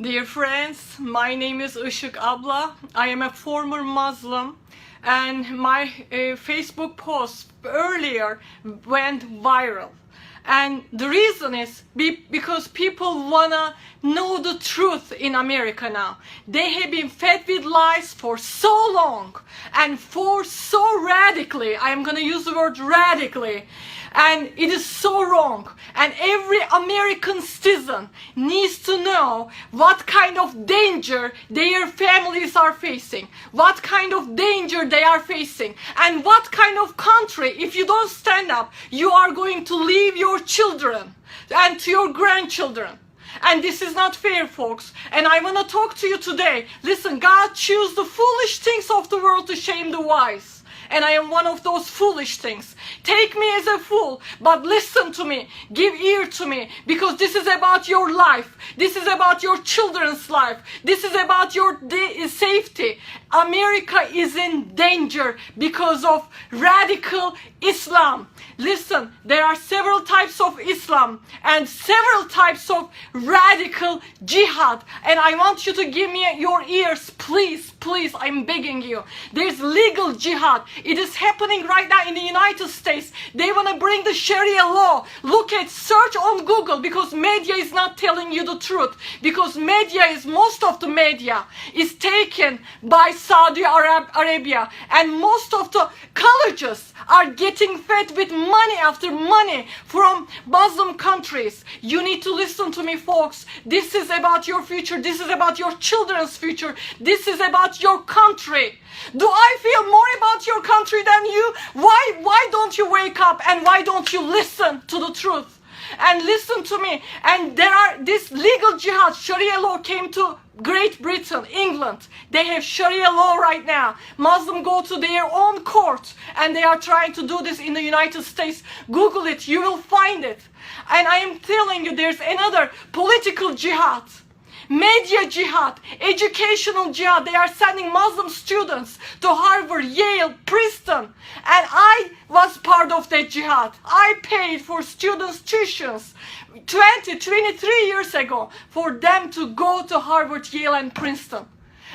Dear friends, my name is Işık Abla. I am a former Muslim and my Facebook post earlier went viral. And the reason is because people wanna know the truth in America now. They have been fed with lies for so long and for so radically. I am gonna use the word radically. And it is so wrong. And every American citizen needs to know what kind of danger their families are facing, what kind of danger they are facing, and what kind of country, if you don't stand up, you are going to leave your children and to your grandchildren. And this is not fair, folks. And I want to talk to you today. Listen, God chose the foolish things of the world to shame the wise. And I am one of those foolish things. Take me as a fool, but listen to me. Give ear to me, because this is about your life. This is about your children's life. This is about your safety. America is in danger because of radical Islam. Listen, there are several types of Islam and several types of radical jihad. And I want you to give me your ears, please, please, I'm begging you. There's legal jihad. It is happening right now in the United States. They want to bring the Sharia law. Look at, search on Google, because media is not telling you the truth. Because most of the media is taken by Saudi Arabia. And most of the colleges are getting fed with money after money from Muslim countries. You need to listen to me, folks. This is about your future. This is about your children's future. This is about your country. Do I feel more about your country than you? Why don't you wake up and why don't you listen to the truth? And listen to me. And there are this legal jihad, Sharia law came to Great Britain, England. They have Sharia law right now. Muslims go to their own court and they are trying to do this in the United States. Google it, you will find it. And I am telling you, there's another political jihad. Media jihad, educational jihad. They are sending Muslim students to Harvard, Yale, Princeton. And I was part of that jihad. I paid for students' tuitions 23 years ago for them to go to Harvard, Yale, and Princeton.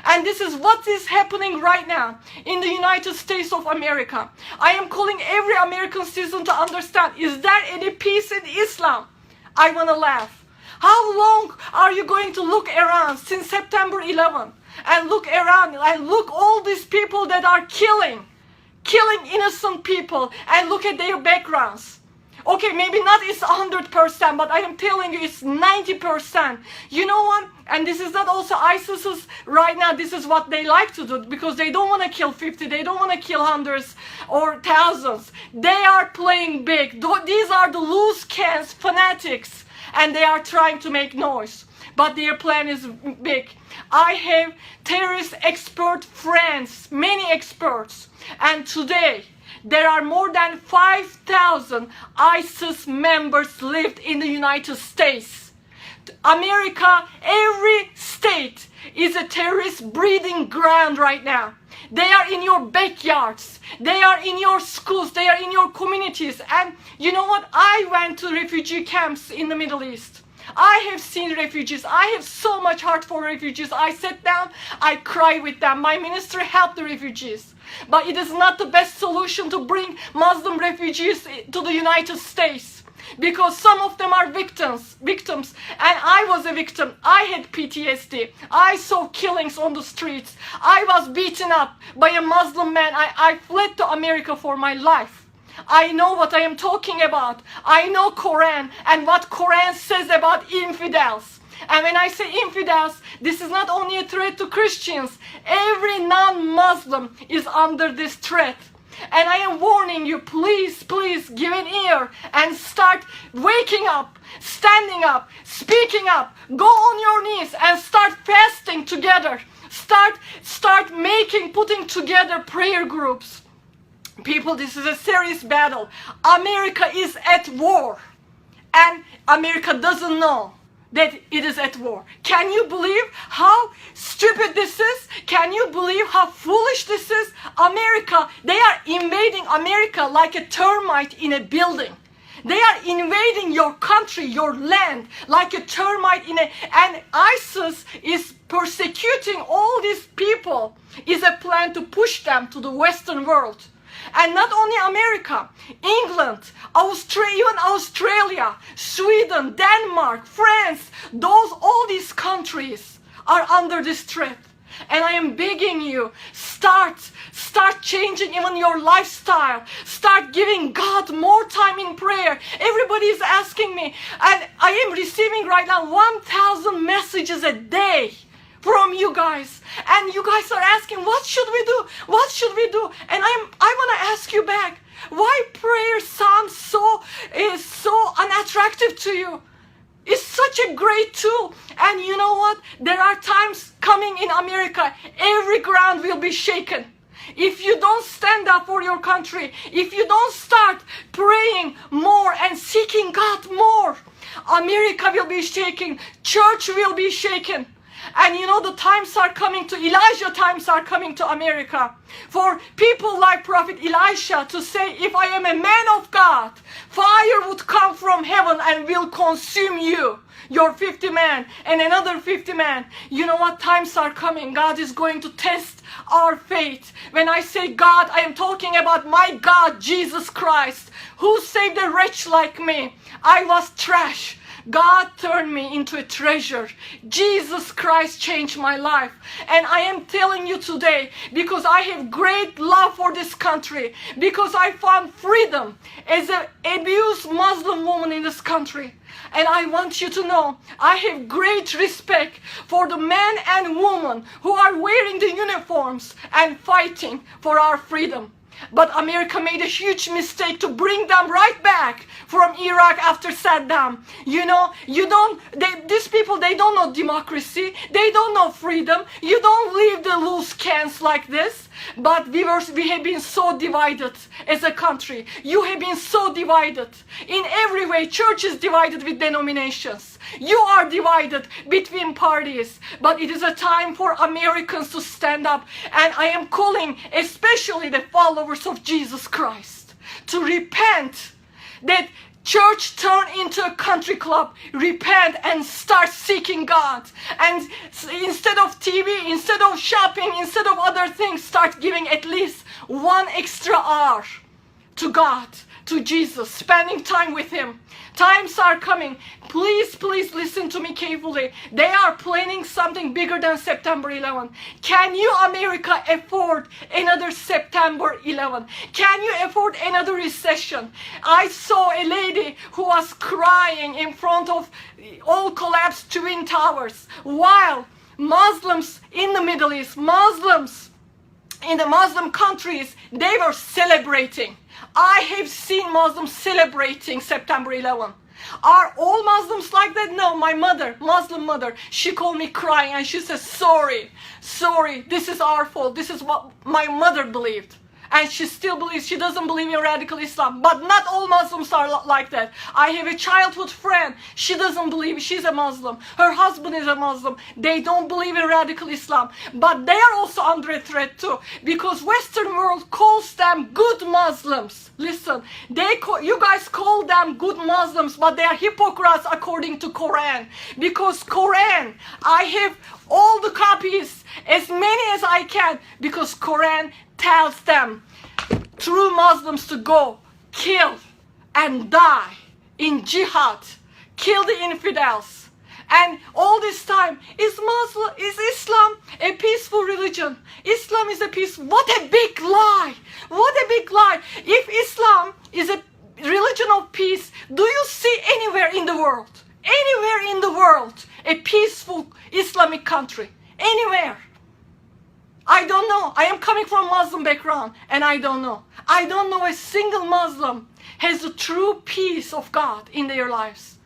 And this is what is happening right now in the United States of America. I am calling every American citizen to understand, is there any peace in Islam? I want to laugh. How long are you going to look around since September 11 and look around and look all these people that are killing innocent people and look at their backgrounds? Okay, maybe not it's 100%, but I am telling you it's 90%. You know what? And this is not also ISIS's right now. This is what they like to do because they don't want to kill 50. They don't want to kill hundreds or thousands. They are playing big. These are the loose cannons, fanatics. And they are trying to make noise. But their plan is big. I have terrorist expert friends, many experts. And today, there are more than 5,000 ISIS members lived in the United States. America, every state is a terrorist breeding ground right now. They are in your backyards. They are in your schools. They are in your communities. And you know what? I went to refugee camps in the Middle East. I have seen refugees. I have so much heart for refugees. I sat down, I cry with them. My ministry helped the refugees. But it is not the best solution to bring Muslim refugees to the United States. Because some of them are victims, and I was a victim. I had PTSD. I saw killings on the streets. I was beaten up by a Muslim man. I fled to America for my life. I know what I am talking about. I know Quran and what Quran says about infidels. And when I say infidels, this is not only a threat to Christians. Every non-Muslim is under this threat. And I am warning you, please, please give an ear and start waking up, standing up, speaking up. Go on your knees and start fasting together. Start putting together prayer groups. People, this is a serious battle. America is at war. And America doesn't know that it is at war. Can you believe how stupid this is? Can you believe how foolish this is? America, they are invading America like a termite in a building. They are invading your country, your land, like a termite and ISIS is persecuting all these people. Is a plan to push them to the Western world. And not only America, England, even Australia, Sweden, Denmark, France, all these countries are under this threat. And I am begging you, start changing even your lifestyle. Start giving God more time in prayer. Everybody is asking me, and I am receiving right now 1,000 messages a day from you guys. And you guys are asking, what should we do? What should we do? And I want to ask you back, why prayer sounds so unattractive to you? It's such a great tool. And you know what? There are times coming in America, every ground will be shaken. If you don't stand up for your country, if you don't start praying more and seeking God more, America will be shaken, church will be shaken. And you know, the times are coming to, Elijah times are coming to America. For people like Prophet Elisha to say, if I am a man of God, fire would come from heaven and will consume you. Your 50 men and another 50 men. You know what? Times are coming. God is going to test our faith. When I say God, I am talking about my God, Jesus Christ, who saved a wretch like me. I was trash. God turned me into a treasure. Jesus Christ changed my life. And I am telling you today, because I have great love for this country, because I found freedom as an abused Muslim woman in this country. And I want you to know, I have great respect for the men and women who are wearing the uniforms and fighting for our freedom. But America made a huge mistake to bring them right back from Iraq after Saddam. You know, these people, they don't know democracy. They don't know freedom. You don't leave the loose cans like this. But we have been so divided as a country. You have been so divided. In every way, church is divided with denominations. You are divided between parties. But it is a time for Americans to stand up. And I am calling especially the followers of Jesus Christ to repent. That church turn into a country club. Repent and start seeking God. And instead of TV, instead of shopping, instead of other things, start giving at least 1 extra hour to God, to Jesus, spending time with Him. Times are coming. Please listen to me carefully. They are planning something bigger than September 11. Can you, America, afford another September 11? Can you afford another recession? I saw a lady who was crying in front of all collapsed Twin Towers, while Muslims in the Middle East, Muslims in the Muslim countries, they were celebrating. I have seen Muslims celebrating September 11. Are all Muslims like that? No, my mother, Muslim mother, she called me crying and she says, sorry, this is our fault. This is what my mother believed. And she still believes, she doesn't believe in radical Islam. But not all Muslims are like that. I have a childhood friend. She doesn't believe, she's a Muslim. Her husband is a Muslim. They don't believe in radical Islam. But they are also under a threat too. Because Western world calls them good Muslims. Listen, you guys call them good Muslims, but they are hypocrites according to Quran. Because Quran, I have all the copies, as many as I can, because Quran tells them, true Muslims, to go, kill, and die in jihad, kill the infidels. And all this time, is Islam a peaceful religion? Islam is a peace. What a big lie! What a big lie! If Islam is a religion of peace, do you see anywhere in the world, a peaceful Islamic country? Anywhere? I don't know. I am coming from a Muslim background and I don't know. I don't know a single Muslim has the true peace of God in their lives.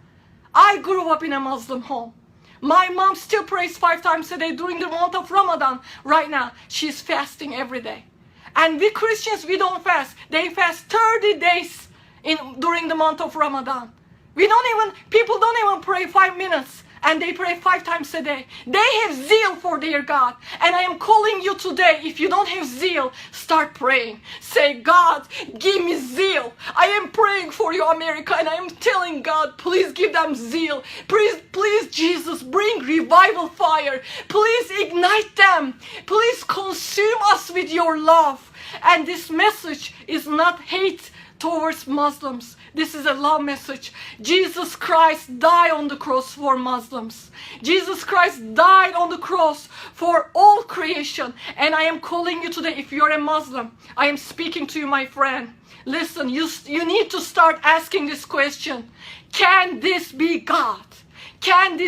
I grew up in a Muslim home. My mom still prays 5 times a day during the month of Ramadan. Right now, she's fasting every day. And we Christians, we don't fast. They fast 30 days during the month of Ramadan. People don't even pray 5 minutes and they pray 5 times a day. They have zeal for their God. And I am calling you today, if you don't have zeal, start praying. Say, God, give me zeal. I am praying for you, America, and I am telling God, please give them zeal. Please, Jesus, bring revival fire. Please ignite them. Please consume us with your love. And this message is not hate towards Muslims. This is a love message. Jesus Christ died on the cross for Muslims. Jesus Christ died on the cross for all creation. And I am calling you today, if you're a Muslim, I am speaking to you, my friend. Listen, you need to start asking this question. Can this be God? Can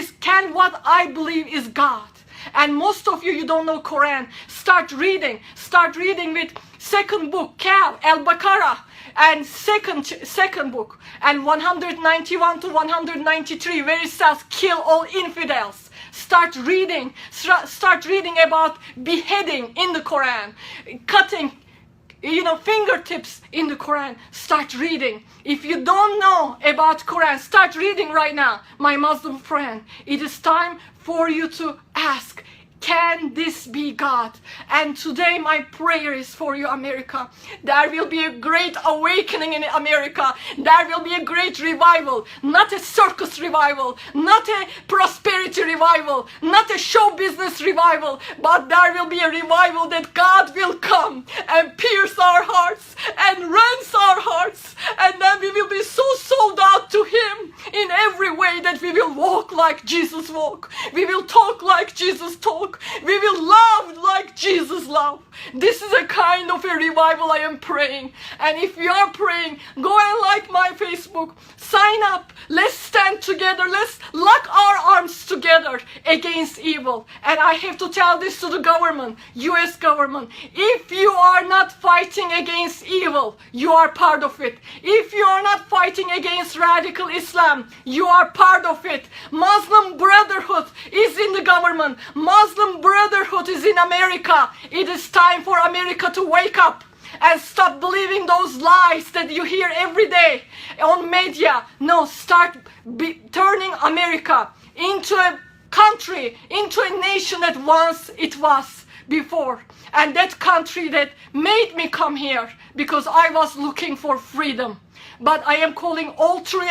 what I believe is God? And most of you don't know Quran. Start reading. Start reading with second book, Al-Baqarah, and second book, and 191 to 193, where it says, kill all infidels. Start reading. Start reading about beheading in the Quran, cutting fingertips in the Quran. Start reading. If you don't know about Quran, start reading right now, my Muslim friend. It is time for you to ask, can this be God? And today my prayer is for you, America. There will be a great awakening in America. There will be a great revival. Not a circus revival, not a prosperity revival, not a show business revival, but there will be a revival that God will come and pierce our hearts and rends our hearts. And then we will be so sold out to Him in every way that we will walk like Jesus walked. We will talk like Jesus talked. We will love like Jesus loved. This is a kind of a revival I am praying. And if you are praying, go and like my Facebook. Sign up. Let's stand together. Let's lock our arms together against evil. And I have to tell this to the government, US government. If you are not fighting against evil, you are part of it. If you are not fighting against radical Islam, you are part of it. Muslim Brotherhood is in the government. Muslim Brotherhood is in America. It is time for America to wake up and stop believing those lies that you hear every day on media. No, start turning America into a country, into a nation that once it was before. And that country that made me come here because I was looking for freedom. But I am calling all true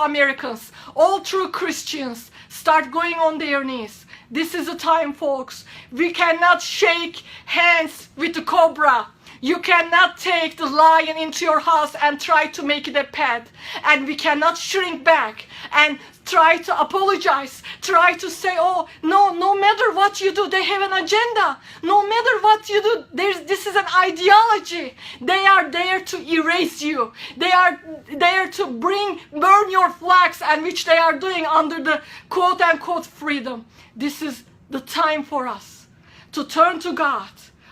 Americans, all true Christians, start going on their knees. This is the time, folks. We cannot shake hands with the cobra. You cannot take the lion into your house and try to make it a pet. And we cannot shrink back and try to apologize. Try to say, oh, no matter what you do, they have an agenda. No matter what you do, this is an ideology. They are there to erase you. They are there to burn your flags, and which they are doing under the quote-unquote freedom. This is the time for us to turn to God,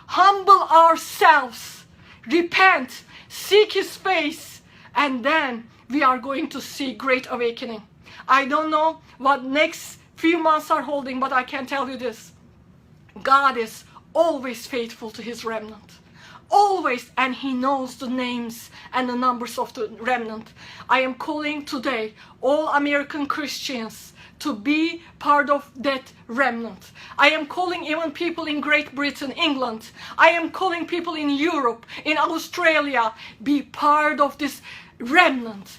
humble ourselves, repent, seek His face, and then we are going to see great awakening. I don't know what next few months are holding, but I can tell you this. God is always faithful to His remnant. Always, and He knows the names and the numbers of the remnant. I am calling today all American Christians to be part of that remnant. I am calling even people in Great Britain, England. I am calling people in Europe, in Australia, be part of this remnant.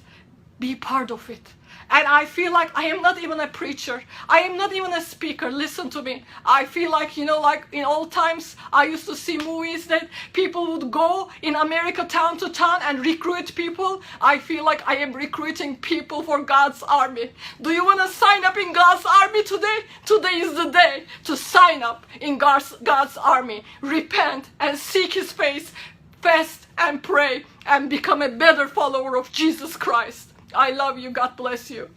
Be part of it. And I feel like I am not even a preacher. I am not even a speaker. Listen to me. I feel like, like in old times, I used to see movies that people would go in America town to town and recruit people. I feel like I am recruiting people for God's army. Do you want to sign up in God's army today? Today is the day to sign up in God's army. Repent and seek His face. Fast and pray and become a better follower of Jesus Christ. I love you. God bless you.